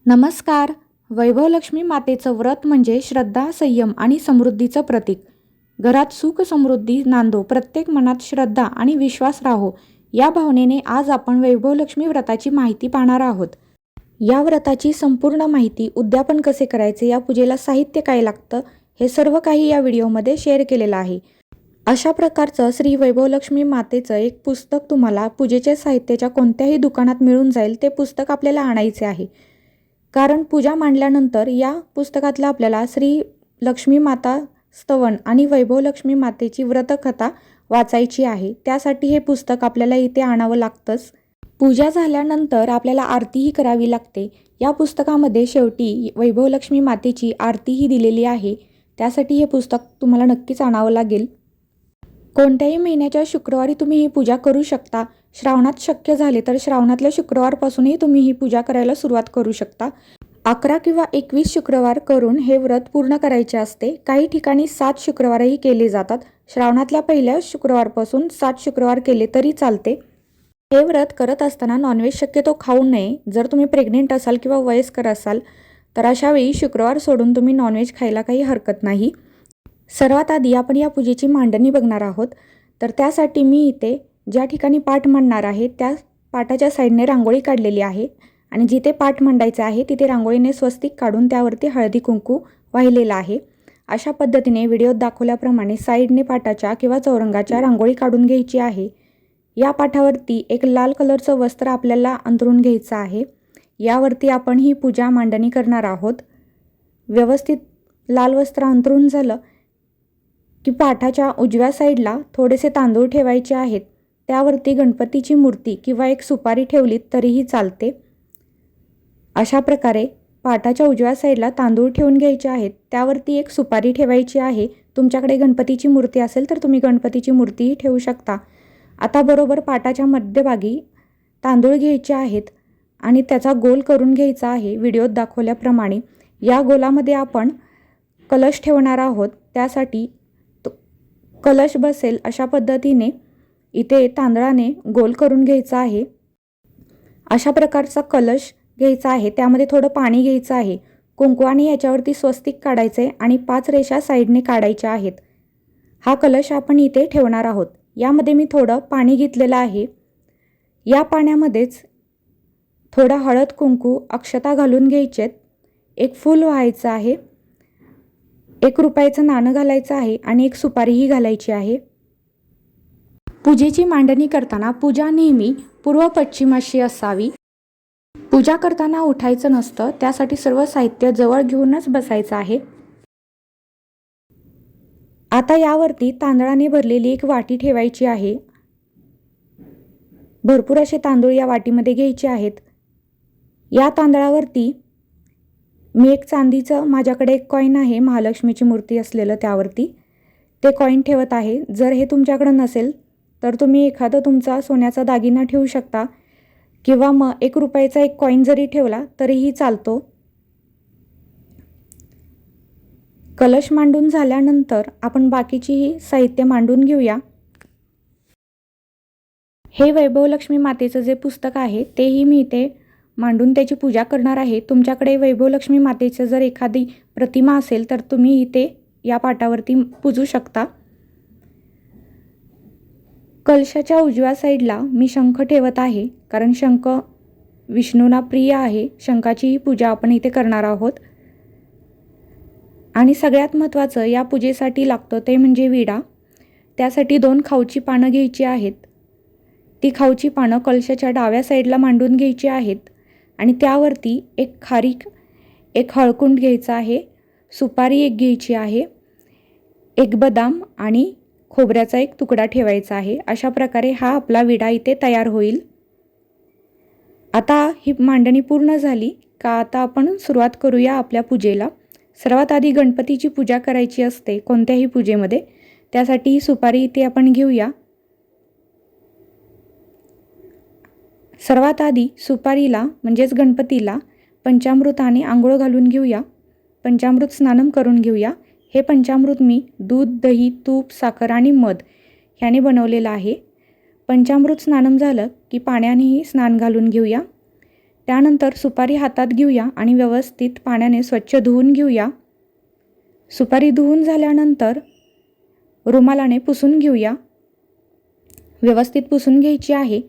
नमस्कार. वैभवलक्ष्मी मातेचं व्रत म्हणजे श्रद्धा, संयम आणि समृद्धीचं प्रतीक. घरात सुख समृद्धी नांदो, प्रत्येक मनात श्रद्धा आणि विश्वास राहो, या भावनेने आज आपण वैभवलक्ष्मी व्रताची माहिती पाहणार आहोत. या व्रताची संपूर्ण माहिती, उद्यापन कसे करायचे, या पूजेला साहित्य काय लागतं, हे सर्व काही या व्हिडिओमध्ये शेअर केलेलं आहे. अशा प्रकारचं श्री वैभवलक्ष्मी मातेचं एक पुस्तक तुम्हाला पूजेच्या साहित्याच्या कोणत्याही दुकानात मिळून जाईल. ते पुस्तक आपल्याला आणायचे आहे, कारण पूजा मांडल्यानंतर या पुस्तकातला आपल्याला श्री लक्ष्मी माता स्तवन आणि वैभवलक्ष्मी मातेची व्रतकथा वाचायची आहे. त्यासाठी हे पुस्तक आपल्याला इथे आणावं लागतंच. पूजा झाल्यानंतर आपल्याला आरतीही करावी लागते. या पुस्तकामध्ये शेवटी वैभवलक्ष्मी मातेची आरतीही दिलेली आहे. त्यासाठी हे पुस्तक तुम्हाला नक्कीच आणावं लागेल. कोणत्याही महिन्याच्या शुक्रवारी तुम्ही ही पूजा करू शकता. श्रावणात शक्य झाले तर श्रावणातल्या शुक्रवारपासूनही तुम्ही ही पूजा करायला सुरुवात करू शकता. 11 किंवा 21 शुक्रवार करून हे व्रत पूर्ण करायचे असते. काही ठिकाणी 7 शुक्रवारही केले जातात. श्रावणातल्या पहिल्या शुक्रवारपासून 7 शुक्रवार केले तरी चालते. हे व्रत करत असताना नॉनव्हेज शक्यतो खाऊ नये. जर तुम्ही प्रेग्नेंट असाल किंवा वयस्कर असाल तर अशा वेळी शुक्रवार सोडून तुम्ही नॉनव्हेज खायला काही हरकत नाही. सर्वात आधी आपण या पूजेची मांडणी बघणार आहोत. तर त्यासाठी मी इथे ज्या ठिकाणी पाठ मांडणार आहे त्या पाटाच्या साईडने रांगोळी काढलेली आहे आणि जिथे पाठ मांडायचं आहे तिथे रांगोळीने स्वस्तिक काढून त्यावरती हळदी कुंकू वाहिलेला आहे. अशा पद्धतीने व्हिडिओत दाखवल्याप्रमाणे साईडने पाटाच्या किंवा चौरंगाच्या रांगोळी काढून घ्यायची आहे. या पाठावरती एक लाल कलरचं वस्त्र आपल्याला अंथरून घ्यायचं आहे. यावरती आपण ही पूजा मांडणी करणार आहोत. व्यवस्थित लाल वस्त्र अंथरून झालं की पाठाच्या उजव्या साईडला थोडेसे तांदूळ ठेवायचे आहेत. त्यावरती गणपतीची मूर्ती किंवा एक सुपारी ठेवलीत तरीही चालते. अशा प्रकारे पाटाच्या उजव्या साईडला तांदूळ ठेवून घ्यायचे आहेत. त्यावरती एक सुपारी ठेवायची आहे. तुमच्याकडे गणपतीची मूर्ती असेल तर तुम्ही गणपतीची मूर्तीही ठेवू शकता. आता बरोबर पाटाच्या मध्यभागी तांदूळ घ्यायचे आहेत आणि त्याचा गोल करून घ्यायचा आहे व्हिडिओत दाखवल्याप्रमाणे. या गोलामध्ये आपण कलश ठेवणार आहोत. त्यासाठी कलश बसेल अशा पद्धतीने इथे तांदळाने गोल करून घ्यायचा आहे. अशा प्रकारचा कलश घ्यायचा आहे. त्यामध्ये थोडं पाणी घ्यायचं आहे. कुंकवाने याच्यावरती स्वस्तिक काढायचे आणि 5 रेषा साईडने काढायच्या आहेत. हा कलश आपण इथे ठेवणार आहोत. यामध्ये मी थोडं पाणी घेतलेलं आहे. या पाण्यामध्येच थोडा हळद कुंकू अक्षता घालून घ्यायचेत. एक फूल व्हायचं आहे. 1 रुपयाचं नाणं घालायचं आहे आणि एक सुपारीही घालायची आहे. पूजेची मांडणी करताना पूजा नेहमी पूर्व पश्चिमाशी असावी. पूजा करताना उठायचं नसतं. त्यासाठी सर्व साहित्य जवळ घेऊनच बसायचं आहे. आता यावरती तांदळाने भरलेली एक वाटी ठेवायची आहे. भरपूर असे तांदूळ या वाटीमध्ये घ्यायचे आहेत. या तांदळावरती मी एक चांदीचं, माझ्याकडे एक कॉईन आहे महालक्ष्मीची मूर्ती असलेलं, त्यावरती ते कॉईन ठेवत आहे. जर हे तुमच्याकडं नसेल तर तुम्ही एखादा तुमचा सोन्याचा दागिना ठेवू शकता किंवा मग 1 रुपयाचा एक कॉईन जरी ठेवला तरीही चालतो. कलश मांडून झाल्यानंतर आपण बाकीचीही साहित्य मांडून घेऊया. हे वैभवलक्ष्मी मातेचं जे पुस्तक आहे तेही मी इथे मांडून त्याची पूजा करणार आहे. तुमच्याकडे वैभवलक्ष्मी मातेचं जर एखादी प्रतिमा असेल तर तुम्ही इथे या पाटावरती पूजू शकता. कलशाच्या उजव्या साईडला मी शंख ठेवत आहे, कारण शंख विष्णूंना प्रिय आहे. शंखाचीही पूजा आपण इथे करणार आहोत. आणि सगळ्यात महत्त्वाचं या पूजेसाठी लागतं ते म्हणजे विडा. त्यासाठी 2 खाऊची पानं घ्यायची आहेत. ती खाऊची पानं कलशाच्या डाव्या साईडला मांडून घ्यायची आहेत आणि त्यावरती एक खारीक, एक हळकुंड घ्यायचा आहे, सुपारी एक घ्यायची आहे, एक बदाम आणि खोबऱ्याचा एक तुकडा ठेवायचा आहे. अशा प्रकारे हा आपला विडा इथे तयार होईल. आता ही मांडणी पूर्ण झाली का आता आपण सुरुवात करूया आपल्या पूजेला. सर्वात आधी गणपतीची पूजा करायची असते कोणत्याही पूजेमध्ये. त्यासाठी ही सुपारी इथे आपण घेऊया. सर्वात आधी सुपारीला म्हणजेच गणपतीला पंचामृताने आंघोळ घालून घेऊया. पंचामृत स्नानम करून घेऊया. हे पंचामृत मी दूध, दही, तूप, साखर आणि मध ह्याने बनवलेलं आहे. पंचामृत स्नानम झालं की पाण्यानेही स्नान घालून घेऊया. त्यानंतर सुपारी हातात घेऊया आणि व्यवस्थित पाण्याने स्वच्छ धुवून घेऊया. सुपारी धुवून झाल्यानंतर रुमालाने पुसून घेऊया. व्यवस्थित पुसून घ्यायची आहे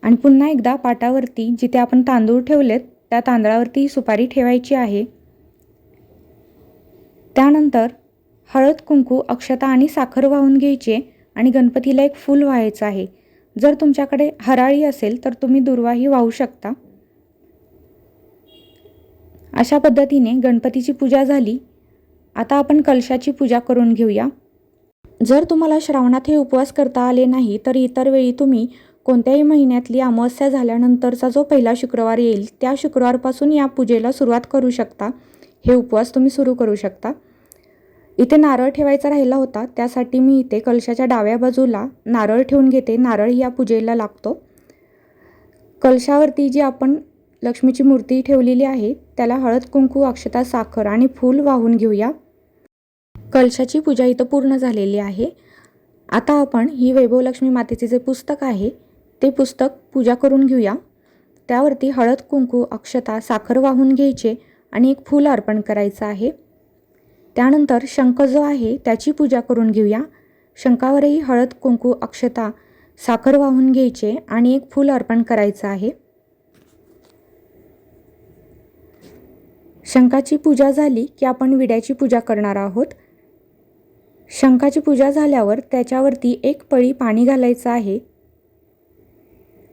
आणि पुन्हा एकदा पाटावरती जिथे आपण तांदूळ ठेवलेत त्या तांदळावरती ही सुपारी ठेवायची आहे. त्यानंतर हळद, कुंकू, अक्षता आणि साखर वाहून घ्यायची आणि गणपतीला एक फूल व्हायचं आहे. जर तुमच्याकडे हराळी असेल तर तुम्ही दुर्वाही वाहू शकता. अशा पद्धतीने गणपतीची पूजा झाली. आता आपण कलशाची पूजा करून घेऊया. जर तुम्हाला श्रावणात हे उपवास करता आले नाही तर इतर वेळी तुम्ही कोणत्याही महिन्यातली अमावस्या झाल्यानंतरचा जो पहिला शुक्रवार येईल त्या शुक्रवारपासून या पूजेला सुरुवात करू शकता. हे उपवास तुम्ही सुरू करू शकता. इथे नारळ ठेवायचा राहिला होता, त्यासाठी मी इथे कलशाच्या डाव्या बाजूला नारळ ठेवून घेते. नारळ या पूजेला लागतो. कलशावरती जी आपण लक्ष्मीची मूर्ती ठेवलेली आहे त्याला हळद, कुंकू, अक्षता, साखर आणि फूल वाहून घेऊया. कलशाची पूजा इथं पूर्ण झालेली आहे. आता आपण ही वैभवलक्ष्मी मातेचे जे पुस्तक आहे ते पुस्तक पूजा करून घेऊया. त्यावरती हळद, कुंकू, अक्षता, साखर वाहून घ्यायचे आणि एक फूल अर्पण करायचं आहे. त्यानंतर शंख जो आहे त्याची पूजा करून घेऊया. शंखावरही हळद, कुंकू, अक्षता, साखर वाहून घ्यायचे आणि एक फूल अर्पण करायचं आहे. शंखाची पूजा झाली की आपण विड्याची पूजा करणार आहोत. शंखाची पूजा झाल्यावर त्याच्यावरती एक पळी पाणी घालायचं आहे.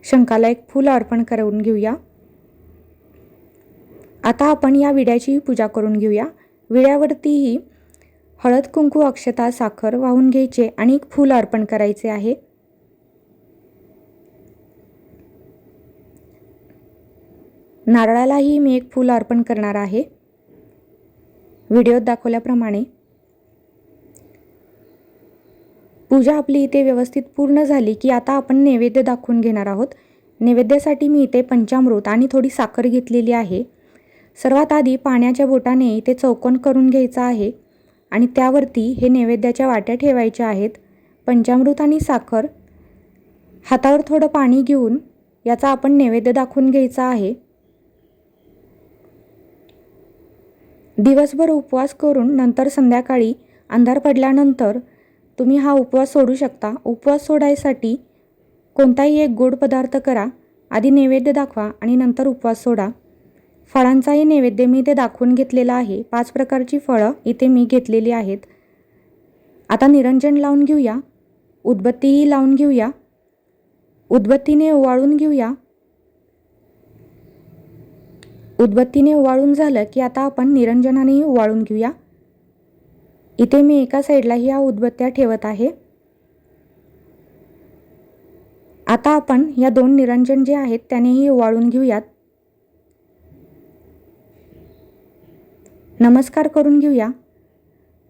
शंखाला एक फूल अर्पण करून घेऊया. आता आपण या विड्याची पूजा करून घेऊया. विड्यावरतीही हळद, कुंकू, अक्षता, साखर वाहून घ्यायचे आणि एक फूल अर्पण करायचे आहे. नारळालाही मी एक फूल अर्पण करणार आहे व्हिडिओत दाखवल्याप्रमाणे. पूजा आपली इथे व्यवस्थित पूर्ण झाली की आता आपण नैवेद्य दाखवून घेणार आहोत. नैवेद्यासाठी मी इथे पंचामृत आणि थोडी साखर घेतलेली आहे. सर्वात आधी पाण्याच्या बोटाने इथे चौकोन करून घ्यायचा आहे आणि त्यावरती हे नैवेद्याच्या वाट्या ठेवायच्या आहेत. पंचामृत आणि साखर हातावर थोडं पाणी घेऊन याचा आपण नैवेद्य दाखवून घ्यायचा आहे. दिवसभर उपवास करून नंतर संध्याकाळी अंधार पडल्यानंतर तुम्ही हा उपवास सोडू शकता. उपवास सोडायसाठी कोणताही एक गोड पदार्थ करा. आधी नैवेद्य दाखवा आणि नंतर उपवास सोडा. फळांचाही नैवेद्य मी इथे दाखवून घेतलेला आहे. 5 प्रकारची फळं इथे मी घेतलेली आहेत. आता निरंजन लावून घेऊया. उदबत्तीही लावून घेऊया. उदबत्तीने ओवाळून घेऊया. उदबत्तीने ओवाळून झालं की आता आपण निरंजनानेही ओवाळून घेऊया. इथे मी एका साईडला ह्या उदबत्त्या ठेवत आहे. आता आपण या 2 निरंजन जे आहेत त्यानेही ओवाळून घेऊयात. नमस्कार करून घेऊया.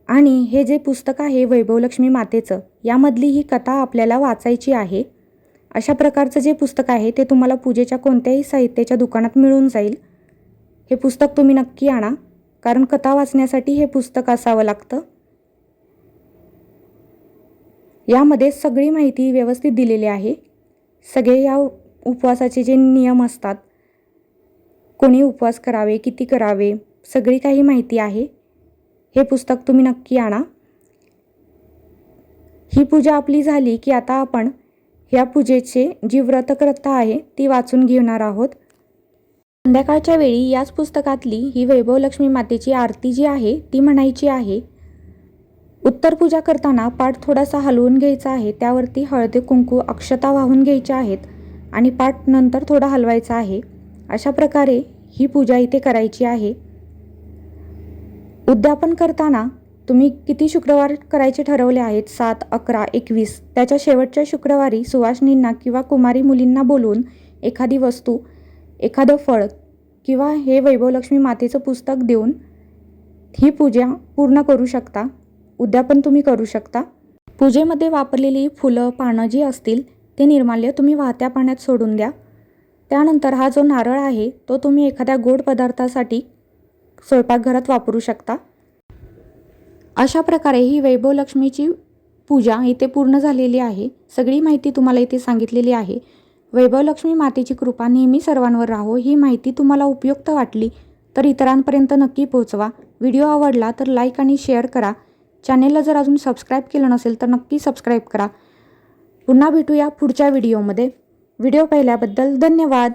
आणि हे जे पुस्तक आहे वैभवलक्ष्मी मातेचं, यामधली ही कथा आपल्याला वाचायची आहे. अशा प्रकारचं जे पुस्तक आहे ते तुम्हाला पूजेच्या कोणत्याही साहित्याच्या दुकानात मिळून जाईल. हे पुस्तक तुम्ही नक्की आणा, कारण कथा वाचण्यासाठी हे पुस्तक असावं लागतं. यामध्ये सगळी माहिती व्यवस्थित दिलेली आहे. सगळे या उपवासाचे जे नियम असतात, कोणी उपवास करावे, किती करावे, सगळी काही माहिती आहे. हे पुस्तक तुम्ही नक्की आणा. ही पूजा आपली झाली की आता आपण ह्या पूजेचे जी व्रतकथा आहे ती वाचून घेणार आहोत. संध्याकाळच्या वेळी याच पुस्तकातली ही वैभवलक्ष्मी मातेची आरती जी आहे ती म्हणायची आहे. उत्तर पूजा करताना पाठ थोडासा हलवून घ्यायचा आहे. त्यावरती हळदी, कुंकू, अक्षता वाहून घ्यायच्या आहेत आणि पाठ नंतर थोडा हलवायचा आहे. अशा प्रकारे ही पूजा इथे करायची आहे. उद्यापन करताना तुम्ही किती शुक्रवार करायचे ठरवले आहेत, 7, 11, 21, त्याच्या शेवटच्या शुक्रवारी सुवासिनींना किंवा कुमारी मुलींना बोलवून एखादी वस्तू, एखादं फळ किंवा हे वैभवलक्ष्मी मातेचं पुस्तक देऊन ही पूजा पूर्ण करू शकता. उद्यापन तुम्ही करू शकता. पूजेमध्ये वापरलेली फुलं, पानं जी असतील ते निर्माल्य तुम्ही वाहत्या पाण्यात सोडून द्या. त्यानंतर हा जो नारळ आहे तो तुम्ही एखाद्या गोड पदार्थासाठी स्वयंपाकघरात वापरू शकता. अशा प्रकारे ही वैभवलक्ष्मीची पूजा इथे पूर्ण झालेली आहे. सगळी माहिती तुम्हाला इथे सांगितलेली आहे. वैभवलक्ष्मी मातेची कृपा नेहमी सर्वांवर राहो. ही माहिती तुम्हाला उपयुक्त वाटली तर इतरांपर्यंत नक्की पोहोचवा. व्हिडिओ आवडला तर लाईक आणि शेअर करा. चॅनेलला जर अजून सबस्क्राईब केलं नसेल तर नक्की सबस्क्राईब करा. पुन्हा भेटूया पुढच्या व्हिडिओमध्ये. व्हिडिओ पाहिल्याबद्दल धन्यवाद.